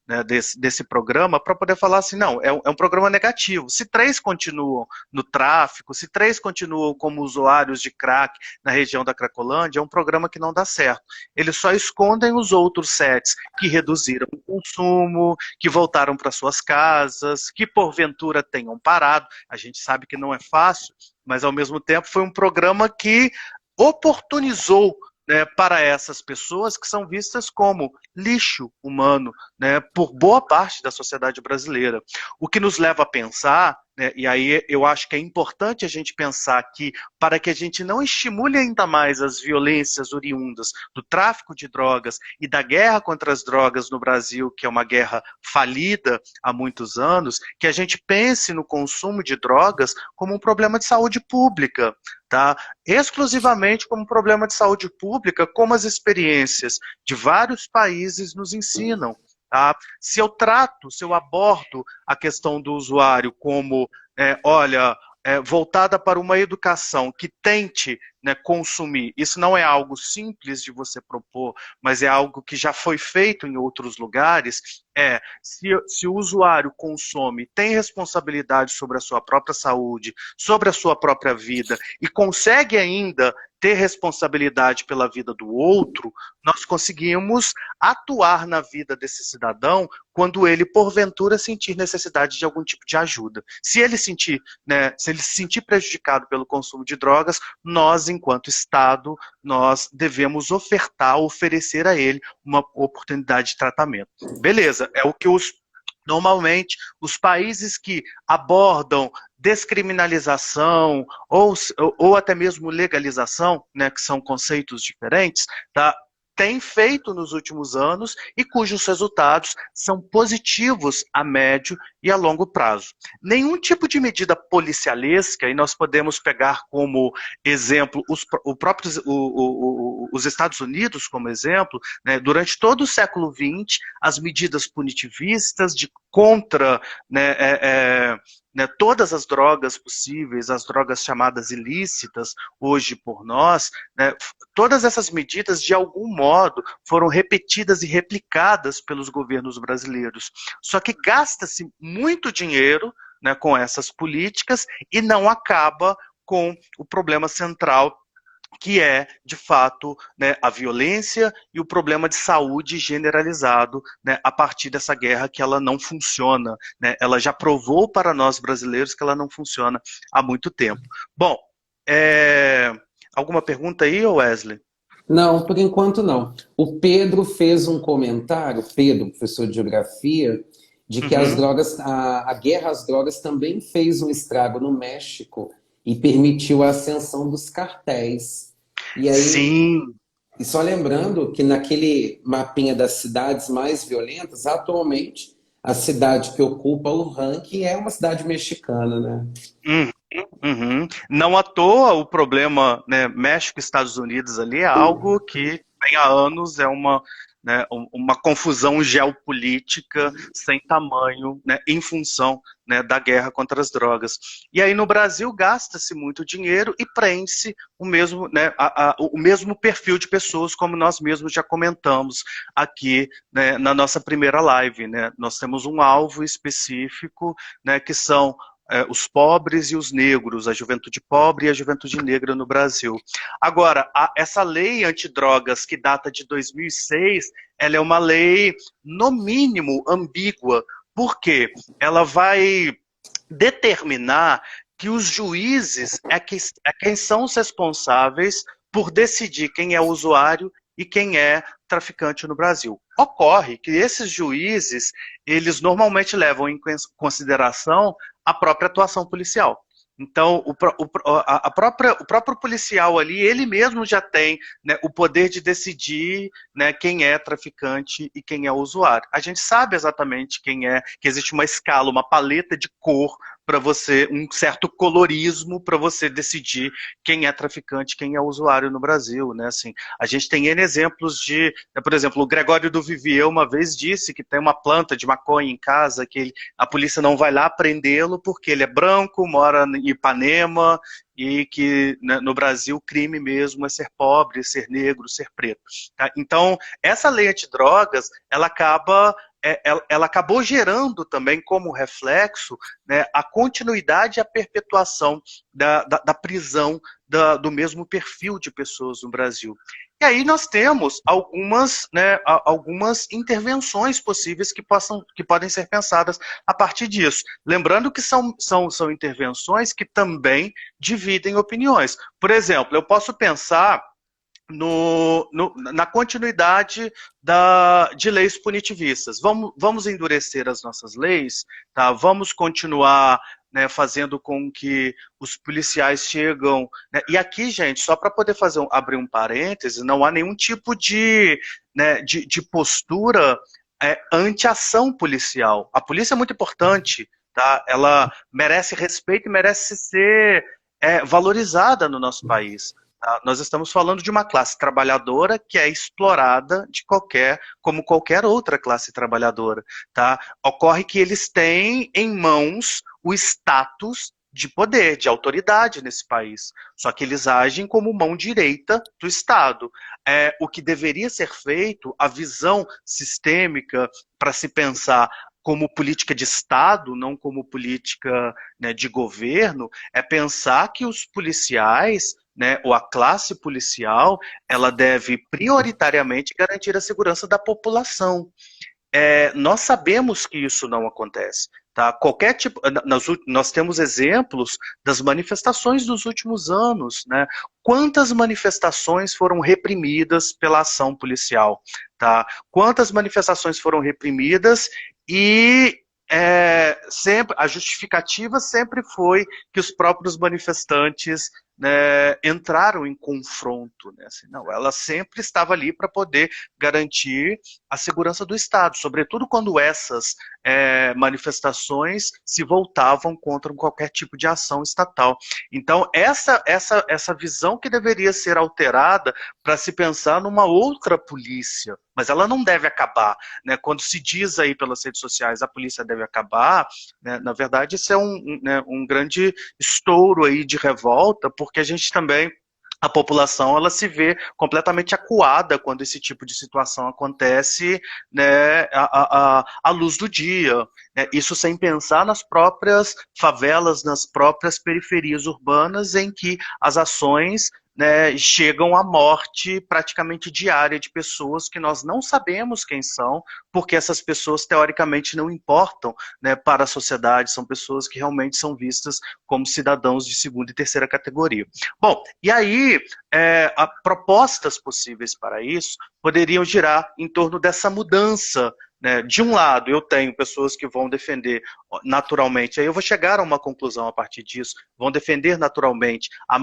né, desse programa para poder falar assim, não, é um programa negativo. Se 3 continuam no tráfico, se 3 continuam como usuários de crack na região da Cracolândia, é um programa que não dá certo. Eles só escondem os outros 7 que reduziram o consumo, que voltaram para suas casas, que porventura tenham parado. A gente sabe que não é fácil, mas ao mesmo tempo foi um programa que oportunizou, né, para essas pessoas que são vistas como lixo humano, né, por boa parte da sociedade brasileira. O que nos leva a pensar, né, e aí eu acho que é importante a gente pensar que, para que a gente não estimule ainda mais as violências oriundas do tráfico de drogas e da guerra contra as drogas no Brasil, que é uma guerra falida há muitos anos, que a gente pense no consumo de drogas como um problema de saúde pública, tá? Exclusivamente como um problema de saúde pública, como as experiências de vários países nos ensinam. Tá? Se eu abordo a questão do usuário como, olha, voltada para uma educação que tente, né, consumir, isso não é algo simples de você propor, mas é algo que já foi feito em outros lugares, se o usuário consome, tem responsabilidade sobre a sua própria saúde, sobre a sua própria vida, e consegue ainda ter responsabilidade pela vida do outro, nós conseguimos atuar na vida desse cidadão quando ele, porventura, sentir necessidade de algum tipo de ajuda. Se ele se sentir prejudicado pelo consumo de drogas, nós, enquanto Estado, nós devemos oferecer a ele uma oportunidade de tratamento. Beleza, é o que normalmente, os países que abordam descriminalização ou até mesmo legalização, né, que são conceitos diferentes, tá, tem feito nos últimos anos e cujos resultados são positivos a médio e a longo prazo. Nenhum tipo de medida policialesca, e nós podemos pegar como exemplo os Estados Unidos como exemplo, né, durante todo o século XX, as medidas punitivistas contra, né, todas as drogas possíveis, as drogas chamadas ilícitas, hoje por nós, né, todas essas medidas, de algum modo, foram repetidas e replicadas pelos governos brasileiros. Só que gasta-se muito dinheiro, né, com essas políticas e não acaba com o problema central, que é, de fato, né, a violência e o problema de saúde generalizado, né, a partir dessa guerra que ela não funciona. Né, ela já provou para nós brasileiros que ela não funciona há muito tempo. Bom, alguma pergunta aí, Wesley? Não, por enquanto não. O Pedro fez um comentário, Pedro, professor de geografia, de que as drogas, a guerra às drogas também fez um estrago no México e permitiu a ascensão dos cartéis. E aí, sim. E só lembrando que naquele mapinha das cidades mais violentas, atualmente, a cidade que ocupa o ranking é uma cidade mexicana, né? Não à toa o problema, né, México e Estados Unidos ali é algo que vem há anos, é uma confusão geopolítica sem tamanho, né, em função, né, da guerra contra as drogas. E aí no Brasil gasta-se muito dinheiro e prende-se o mesmo, né, o mesmo perfil de pessoas, como nós mesmos já comentamos aqui, né, na nossa primeira live. Né? Nós temos um alvo específico, né, que são os pobres e os negros, a juventude pobre e a juventude negra no Brasil. Agora, essa lei antidrogas que data de 2006, ela é uma lei, no mínimo, ambígua. Por quê? Ela vai determinar que os juízes é quem são os responsáveis por decidir quem é o usuário e quem é traficante no Brasil. Ocorre que esses juízes, eles normalmente levam em consideração a própria atuação policial. Então, o próprio policial ali, ele mesmo já tem, né, o poder de decidir, né, quem é traficante e quem é usuário. A gente sabe exatamente quem é, que existe uma escala, uma paleta de cor para você, um certo colorismo para você decidir quem é traficante, quem é usuário no Brasil, né? Assim, a gente tem N exemplos de, né, por exemplo, o Gregório do Vivier uma vez disse que tem uma planta de maconha em casa, que a polícia não vai lá prendê-lo porque ele é branco, mora em Ipanema, e que, né, no Brasil o crime mesmo é ser pobre, ser negro, ser preto. Tá? Então, essa lei antidrogas, ela acabou gerando também como reflexo, né, a continuidade e a perpetuação da prisão do mesmo perfil de pessoas no Brasil. E aí nós temos algumas, né, algumas intervenções possíveis que podem ser pensadas a partir disso. Lembrando que são intervenções que também dividem opiniões. Por exemplo, eu posso pensar na continuidade de leis punitivistas. Vamos endurecer as nossas leis, tá? Vamos continuar, né, fazendo com que os policiais chegam, né? E aqui, gente, só para poder abrir um parêntese, não há nenhum tipo né, de postura anti-ação policial. A polícia é muito importante, tá? Ela merece respeito e merece ser valorizada no nosso país. Nós estamos falando de uma classe trabalhadora que é explorada como qualquer outra classe trabalhadora. Tá? Ocorre que eles têm em mãos o status de poder, de autoridade nesse país. Só que eles agem como mão direita do Estado. O que deveria ser feito, a visão sistêmica para se pensar como política de Estado, não como política, né, de governo, é pensar que os policiais, né, ou a classe policial, ela deve prioritariamente garantir a segurança da população. Nós sabemos que isso não acontece. Tá? Qualquer tipo, nós temos exemplos das manifestações dos últimos anos. Né? Quantas manifestações foram reprimidas pela ação policial? Tá? Quantas manifestações foram reprimidas e sempre, a justificativa sempre foi que os próprios manifestantes, né, entraram em confronto. Né? Assim, não, ela sempre estava ali para poder garantir a segurança do Estado, sobretudo quando essas manifestações se voltavam contra qualquer tipo de ação estatal. Então, essa visão que deveria ser alterada para se pensar numa outra polícia, mas ela não deve acabar. Né? Quando se diz aí pelas redes sociais a polícia deve acabar, né, na verdade isso é um grande estouro aí de revolta, porque a gente também, a população, ela se vê completamente acuada quando esse tipo de situação acontece, né, à luz do dia. Né? Isso sem pensar nas próprias favelas, nas próprias periferias urbanas, em que as ações, né, chegam à morte praticamente diária de pessoas que nós não sabemos quem são, porque essas pessoas teoricamente não importam, né, para a sociedade, são pessoas que realmente são vistas como cidadãos de segunda e terceira categoria. Bom, e aí propostas possíveis para isso poderiam girar em torno dessa mudança. Né? De um lado, eu tenho pessoas que vão defender naturalmente, aí eu vou chegar a uma conclusão a partir disso, vão defender naturalmente a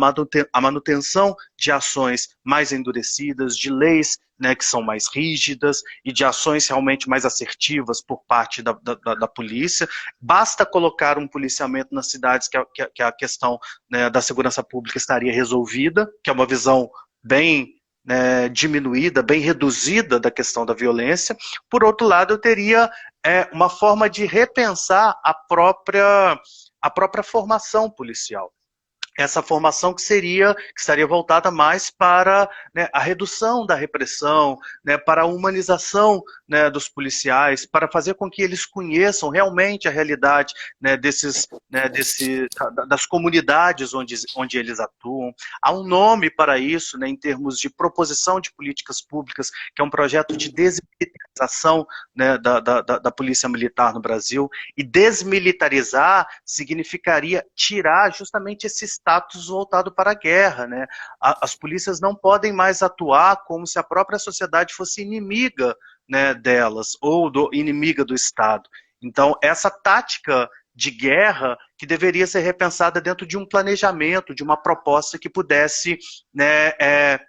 manutenção de ações mais endurecidas, de leis, né, que são mais rígidas e de ações realmente mais assertivas por parte da polícia. Basta colocar um policiamento nas cidades que a questão, né, da segurança pública estaria resolvida, que é uma visão bem, né, diminuída, bem reduzida da questão da violência. Por outro lado, eu teria uma forma de repensar a própria formação policial. essa formação que estaria voltada mais para, né, a redução da repressão, né, para a humanização, né, dos policiais, para fazer com que eles conheçam realmente a realidade, né, das comunidades onde eles atuam. Há um nome para isso, né, em termos de proposição de políticas públicas, que é um projeto de desmilitarização, né, da Polícia Militar no Brasil, e desmilitarizar significaria tirar justamente esse status voltado para a guerra, né? As polícias não podem mais atuar como se a própria sociedade fosse inimiga, né, delas, ou inimiga do Estado. Então, essa tática de guerra que deveria ser repensada dentro de um planejamento, de uma proposta que pudesse, né,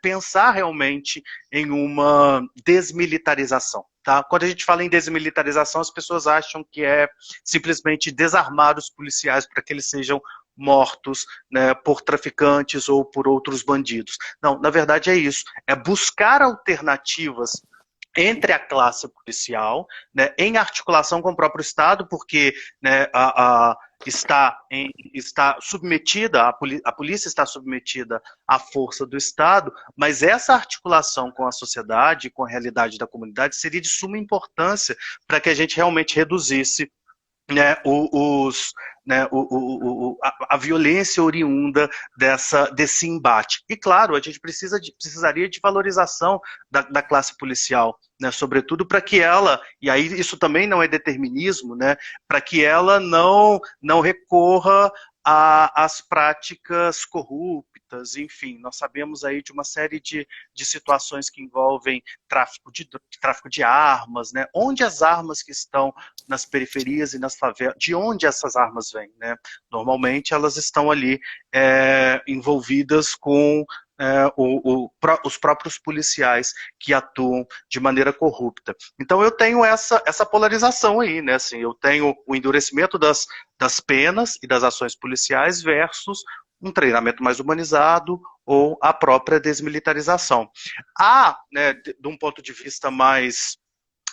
pensar realmente em uma desmilitarização. Tá? Quando a gente fala em desmilitarização, as pessoas acham que é simplesmente desarmar os policiais para que eles sejam mortos, né, por traficantes ou por outros bandidos. Não, na verdade é isso. É buscar alternativas entre a classe policial, né, em articulação com o próprio Estado, porque, né, está submetida, a polícia está submetida à força do Estado, mas essa articulação com a sociedade, com a realidade da comunidade, seria de suma importância para que a gente realmente reduzisse, né, a violência oriunda desse embate. E, claro, a gente precisaria de valorização da classe policial, né, sobretudo para que ela, e aí isso também não é determinismo, né, para que ela não recorra às práticas corruptas, enfim, nós sabemos aí de uma série de situações que envolvem tráfico de armas, né, onde as armas que estão nas periferias e nas favelas, de onde essas armas vêm, né? Normalmente elas estão ali envolvidas com os próprios policiais que atuam de maneira corrupta. Então eu tenho essa polarização aí, né? Assim, eu tenho o endurecimento das penas e das ações policiais versus um treinamento mais humanizado ou a própria desmilitarização. Né, de um ponto de vista mais...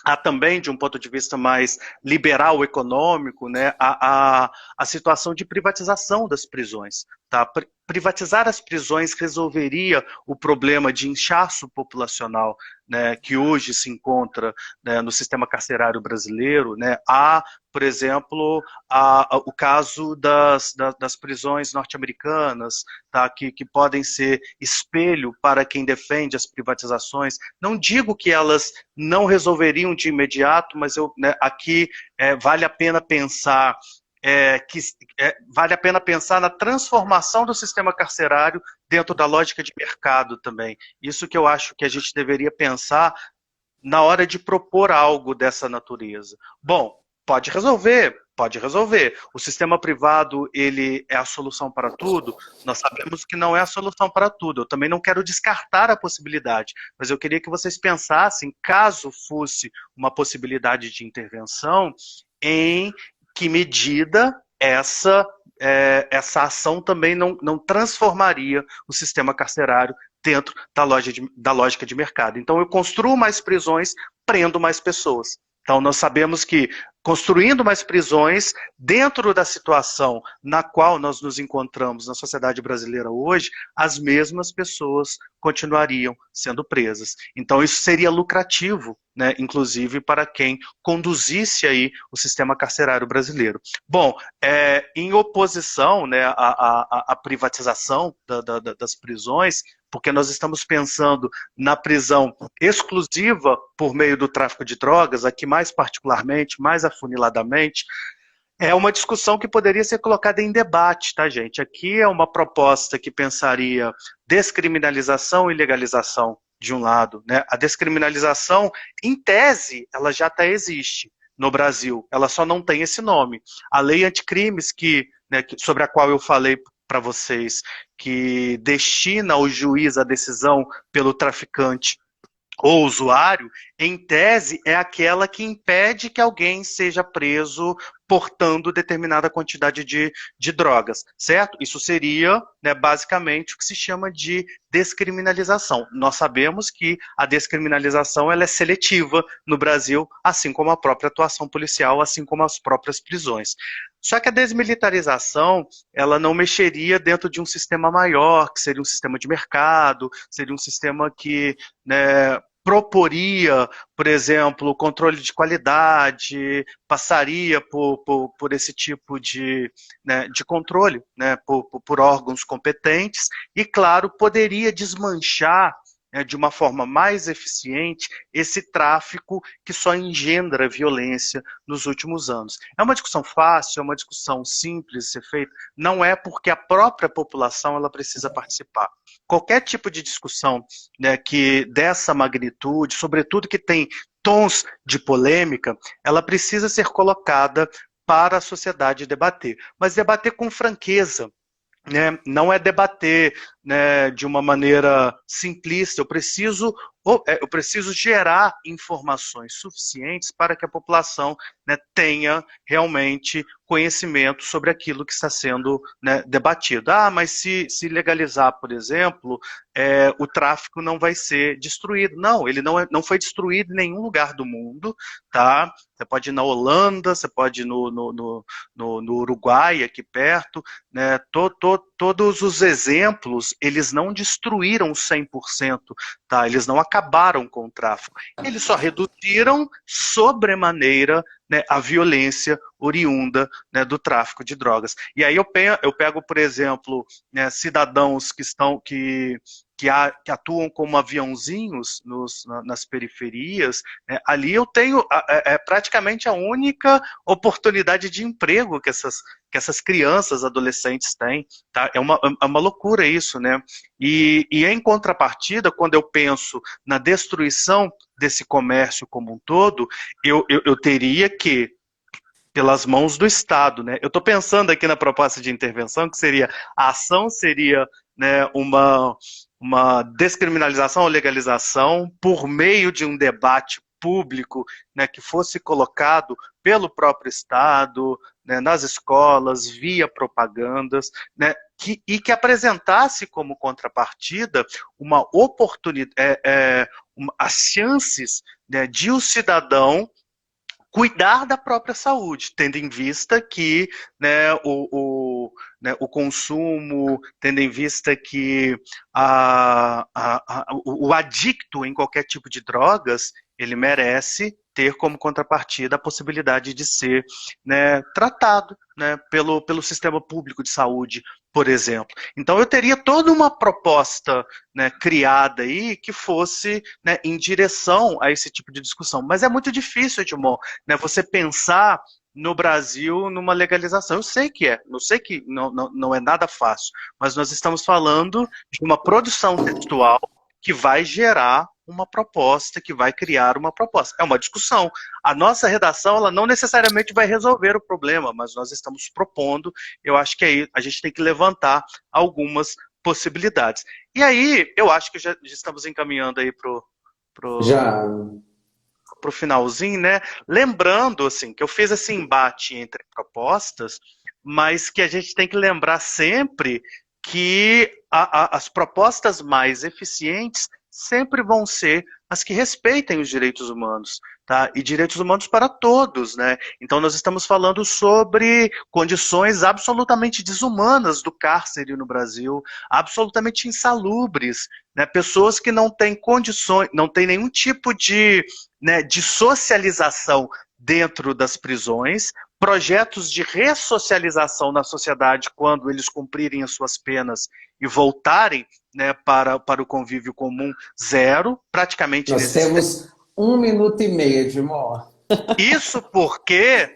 Há também, de um ponto de vista mais liberal econômico, né, a situação de privatização das prisões. Tá? Privatizar as prisões resolveria o problema de inchaço populacional, né, que hoje se encontra, né, no sistema carcerário brasileiro. Né? Há, por exemplo, o caso das prisões norte-americanas, tá, que podem ser espelho para quem defende as privatizações. Não digo que elas não resolveriam de imediato, mas né, aqui vale a pena pensar vale a pena pensar na transformação do sistema carcerário dentro da lógica de mercado também. Isso que eu acho que a gente deveria pensar na hora de propor algo dessa natureza. Bom, pode resolver. O sistema privado, ele é a solução para tudo? Nós sabemos que não é a solução para tudo. Eu também não quero descartar a possibilidade, mas eu queria que vocês pensassem, caso fosse uma possibilidade de intervenção, em que medida essa ação também não transformaria o sistema carcerário dentro da lógica de mercado. Então eu construo mais prisões, prendo mais pessoas. Então nós sabemos que construindo mais prisões, dentro da situação na qual nós nos encontramos na sociedade brasileira hoje, as mesmas pessoas continuariam sendo presas. Então isso seria lucrativo, né, inclusive para quem conduzisse aí o sistema carcerário brasileiro. Bom, em oposição, né, à privatização das prisões, porque nós estamos pensando na prisão exclusiva por meio do tráfico de drogas, aqui mais particularmente, mais afuniladamente, é uma discussão que poderia ser colocada em debate, tá, gente? Aqui é uma proposta que pensaria descriminalização e legalização de um lado, né? A descriminalização, em tese, ela já até existe no Brasil, ela só não tem esse nome. A lei anticrimes, sobre a qual eu falei para vocês, que destina ao juiz a decisão pelo traficante ou usuário, em tese, é aquela que impede que alguém seja preso portando determinada quantidade de drogas, certo? Isso seria, né, basicamente o que se chama de descriminalização. Nós sabemos que a descriminalização ela é seletiva no Brasil, assim como a própria atuação policial, assim como as próprias prisões. Só que a desmilitarização, ela não mexeria dentro de um sistema maior, que seria um sistema de mercado, seria um sistema que, né, proporia, por exemplo, controle de qualidade, passaria por esse tipo de, né, de controle, né, por órgãos competentes, e, claro, poderia desmanchar, né, de uma forma mais eficiente esse tráfico que só engendra violência nos últimos anos. É uma discussão fácil, é uma discussão simples de ser feita, não é porque a própria população ela precisa participar. Qualquer tipo de discussão, né, que dessa magnitude, sobretudo que tem tons de polêmica, ela precisa ser colocada para a sociedade debater, mas debater com franqueza, né? Não é debater, né, de uma maneira simplista. Eu preciso gerar informações suficientes para que a população, né, tenha realmente conhecimento sobre aquilo que está sendo, né, debatido. Ah, mas se legalizar, por exemplo, o tráfico não vai ser destruído. Não, ele não foi destruído em nenhum lugar do mundo, tá? Você pode ir na Holanda, você pode ir no Uruguai, aqui perto, né? Todos os exemplos, eles não destruíram 100%, tá? Eles não acabaram com o tráfico. Eles só reduziram sobremaneira, né, a violência oriunda, né, do tráfico de drogas. E aí eu pego, por exemplo, né, cidadãos que atuam como aviãozinhos nas periferias, né, ali eu tenho praticamente a única oportunidade de emprego que essas crianças, adolescentes têm. Tá? É uma loucura isso, né? E em contrapartida, quando eu penso na destruição desse comércio como um todo, eu teria que, pelas mãos do Estado, né? Eu estou pensando aqui na proposta de intervenção, que seria, a ação seria, né, uma descriminalização ou legalização por meio de um debate público, né, que fosse colocado pelo próprio Estado, né, nas escolas, via propagandas, né, e que apresentasse como contrapartida uma oportunidade, as chances, né, de o cidadão cuidar da própria saúde, tendo em vista que, né, né, o consumo, tendo em vista que o adicto em qualquer tipo de drogas, ele merece ter como contrapartida a possibilidade de ser, né, tratado, né, pelo sistema público de saúde, por exemplo. Então eu teria toda uma proposta, né, criada aí que fosse, né, em direção a esse tipo de discussão. Mas é muito difícil, Edmond, né, você pensar no Brasil numa legalização. Eu sei que não é nada fácil, mas nós estamos falando de uma produção textual que vai gerar uma proposta, que vai criar uma proposta. É uma discussão. A nossa redação, ela não necessariamente vai resolver o problema, mas nós estamos propondo, eu acho que aí a gente tem que levantar algumas possibilidades. E aí, eu acho que já estamos encaminhando aí Já. pro finalzinho, né? Lembrando, assim, que eu fiz esse embate entre propostas, mas que a gente tem que lembrar sempre que as propostas mais eficientes sempre vão ser as que respeitem os direitos humanos, tá? E direitos humanos para todos, né? Então nós estamos falando sobre condições absolutamente desumanas do cárcere no Brasil, absolutamente insalubres, né? Pessoas que não têm condições, não têm nenhum tipo de, né, de socialização dentro das prisões, projetos de ressocialização na sociedade quando eles cumprirem as suas penas e voltarem, né, para o convívio comum, zero, praticamente Nós inexistente. temos 1 minuto e meio de mó. Isso porque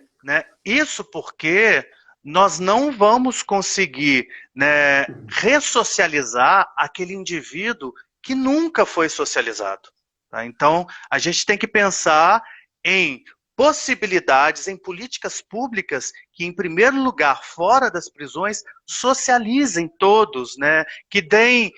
nós não vamos conseguir, né, ressocializar aquele indivíduo que nunca foi socializado. Tá? Então, a gente tem que pensar em possibilidades, em políticas públicas que, em primeiro lugar, fora das prisões, socializem todos, né? Que deem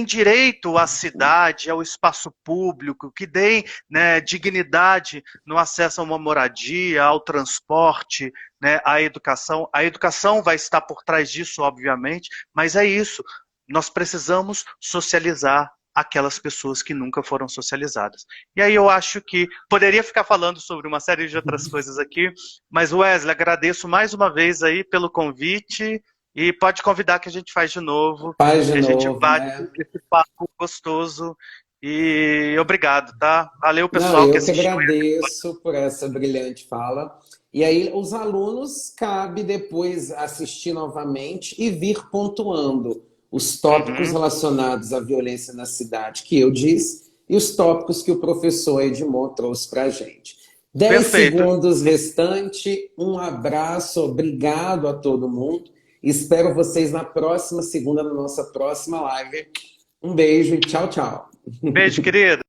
direito à cidade, ao espaço público, que deem, né, dignidade no acesso a uma moradia, ao transporte, né, à educação. A educação vai estar por trás disso, obviamente, mas é isso. Nós precisamos socializar aquelas pessoas que nunca foram socializadas. E aí eu acho que poderia ficar falando sobre uma série de outras coisas aqui, mas Wesley, agradeço mais uma vez aí pelo convite e pode convidar que a gente faz de novo, Faz de e a gente novo, bate né? esse papo gostoso. E obrigado, tá? Valeu, Não, pessoal que eu que assistiu. agradeço por essa brilhante fala. E aí, os alunos, cabe depois assistir novamente e vir pontuando os tópicos Uhum, relacionados à violência na cidade que eu disse e os tópicos que o professor Edmond trouxe para a gente. 10 perfeito. segundos restante, um abraço, obrigado a todo mundo. Espero vocês na próxima segunda, na nossa próxima live. Um beijo e tchau, tchau. Beijo, querido.